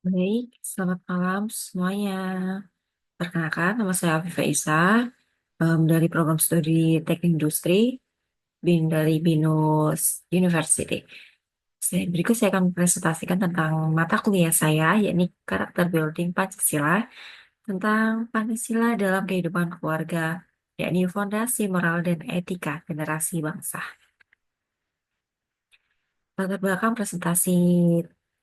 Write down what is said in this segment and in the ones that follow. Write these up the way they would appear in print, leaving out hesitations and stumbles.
Baik, selamat malam semuanya. Perkenalkan, nama saya Afifa Isa, dari program studi Teknik Industri, dari BINUS University. Berikut saya akan presentasikan tentang mata kuliah saya, yakni Karakter Building Pancasila, tentang Pancasila dalam kehidupan keluarga, yakni fondasi moral dan etika generasi bangsa. Latar belakang presentasi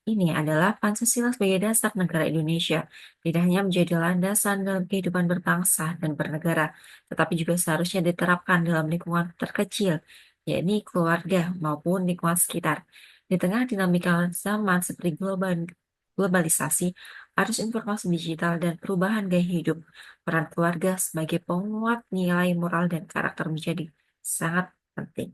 ini adalah Pancasila sebagai dasar negara Indonesia. Tidak hanya menjadi landasan dalam kehidupan berbangsa dan bernegara, tetapi juga seharusnya diterapkan dalam lingkungan terkecil, yakni keluarga maupun lingkungan sekitar. Di tengah dinamika zaman seperti globalisasi, arus informasi digital, dan perubahan gaya hidup, peran keluarga sebagai penguat nilai moral dan karakter menjadi sangat penting.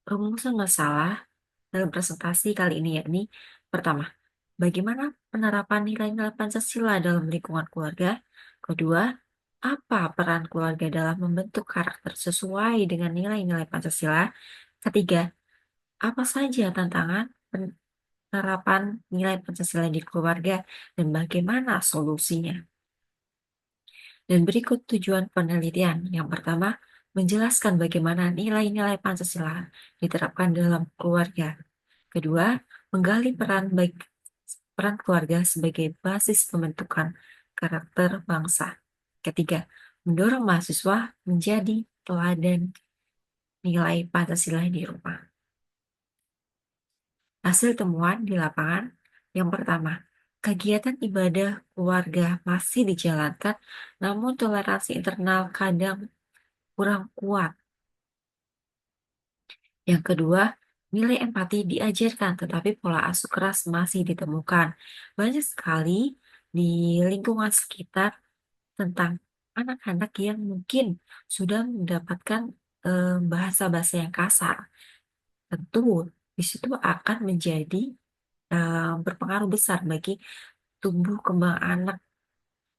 Rumusan masalah dalam presentasi kali ini yakni pertama, bagaimana penerapan nilai-nilai Pancasila dalam lingkungan keluarga? Kedua, apa peran keluarga dalam membentuk karakter sesuai dengan nilai-nilai Pancasila? Ketiga, apa saja tantangan penerapan nilai Pancasila di keluarga dan bagaimana solusinya? Dan berikut tujuan penelitian. Yang pertama, menjelaskan bagaimana nilai-nilai Pancasila diterapkan dalam keluarga. Kedua, menggali peran keluarga sebagai basis pembentukan karakter bangsa. Ketiga, mendorong mahasiswa menjadi teladan nilai Pancasila di rumah. Hasil temuan di lapangan, yang pertama, kegiatan ibadah keluarga masih dijalankan, namun toleransi internal kadang kurang kuat. Yang kedua, nilai empati diajarkan, tetapi pola asuh keras masih ditemukan. Banyak sekali di lingkungan sekitar tentang anak-anak yang mungkin sudah mendapatkan bahasa-bahasa yang kasar. Tentu, di situ akan menjadi berpengaruh besar bagi tumbuh kembang anak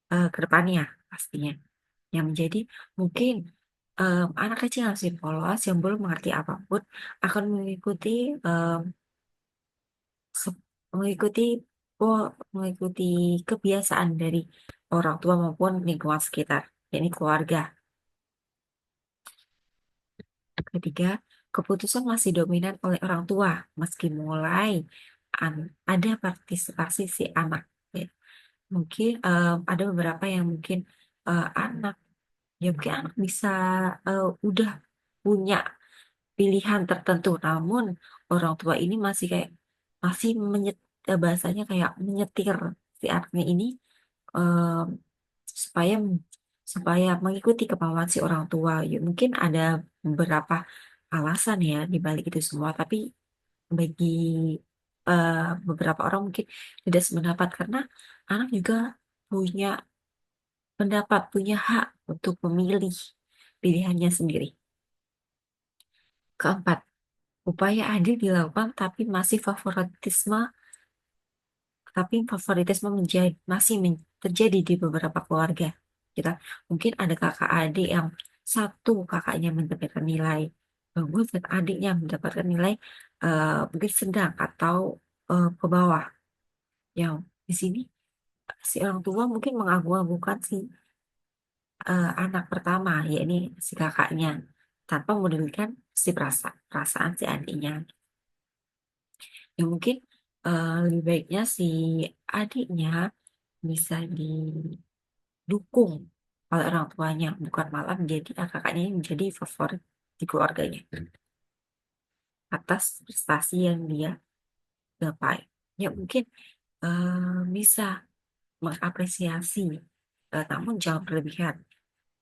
ke depannya pastinya. Yang menjadi mungkin anak kecil yang masih polos, yang belum mengerti apapun, akan em, se- mengikuti mengikuti kebiasaan dari orang tua maupun lingkungan sekitar, yakni keluarga. Ketiga, keputusan masih dominan oleh orang tua, meski mulai ada partisipasi si anak. Ya. Mungkin ada beberapa yang mungkin anak, ya mungkin anak bisa udah punya pilihan tertentu, namun orang tua ini masih bahasanya kayak menyetir si anaknya ini em, supaya supaya mengikuti kemauan si orang tua. Ya, mungkin ada beberapa alasan ya di balik itu semua, tapi bagi eh, beberapa orang mungkin tidak sependapat karena anak juga punya pendapat, punya hak untuk memilih pilihannya sendiri. Keempat, upaya adil dilakukan tapi favoritisme terjadi di beberapa keluarga. Kita mungkin ada kakak adik yang satu kakaknya mendapatkan nilai bagus dan adiknya mendapatkan nilai mungkin sedang atau ke bawah. Yang di sini si orang tua mungkin mengagung-agungkan si anak pertama, yakni si kakaknya, tanpa memedulikan perasaan si adiknya. Ya mungkin lebih baiknya si adiknya bisa didukung oleh orang tuanya, bukan malah menjadi kakaknya yang menjadi favorit di keluarganya atas prestasi yang dia gapai. Ya mungkin bisa mengapresiasi, namun jangan berlebihan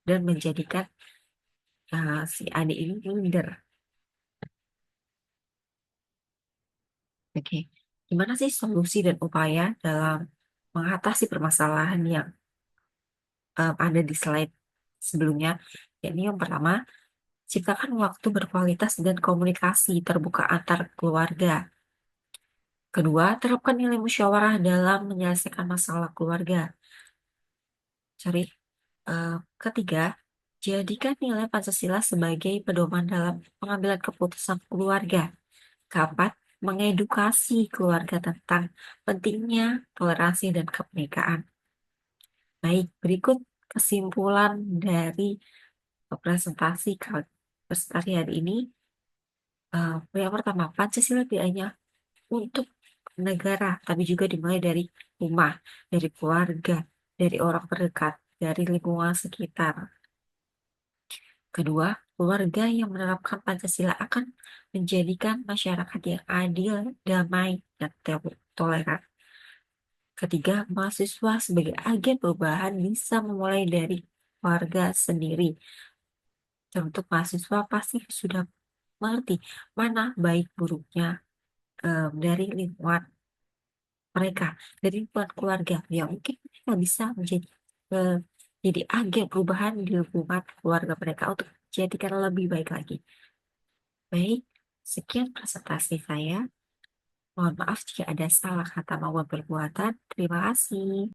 dan menjadikan si adik ini minder. Oke, gimana sih solusi dan upaya dalam mengatasi permasalahan yang ada di slide sebelumnya? Yakni yang pertama, ciptakan waktu berkualitas dan komunikasi terbuka antar keluarga. Kedua, terapkan nilai musyawarah dalam menyelesaikan masalah keluarga. Sorry. Eh, Ketiga, jadikan nilai Pancasila sebagai pedoman dalam pengambilan keputusan keluarga. Keempat, mengedukasi keluarga tentang pentingnya toleransi dan kebinekaan. Baik, berikut kesimpulan dari presentasi hari ini. Yang pertama, Pancasila tidak hanya untuk negara, tapi juga dimulai dari rumah, dari keluarga, dari orang terdekat, dari lingkungan sekitar. Kedua, keluarga yang menerapkan Pancasila akan menjadikan masyarakat yang adil, damai, dan toleran. Ketiga, mahasiswa sebagai agen perubahan bisa memulai dari keluarga sendiri. Teruntuk mahasiswa pasti sudah mengerti mana baik buruknya dari lingkungan mereka, dari lingkungan keluarga. Ya mungkin mereka bisa eh, jadi agen perubahan di lingkungan keluarga mereka untuk menjadikan lebih baik lagi. Baik, sekian presentasi saya. Mohon maaf jika ada salah kata maupun perbuatan. Terima kasih.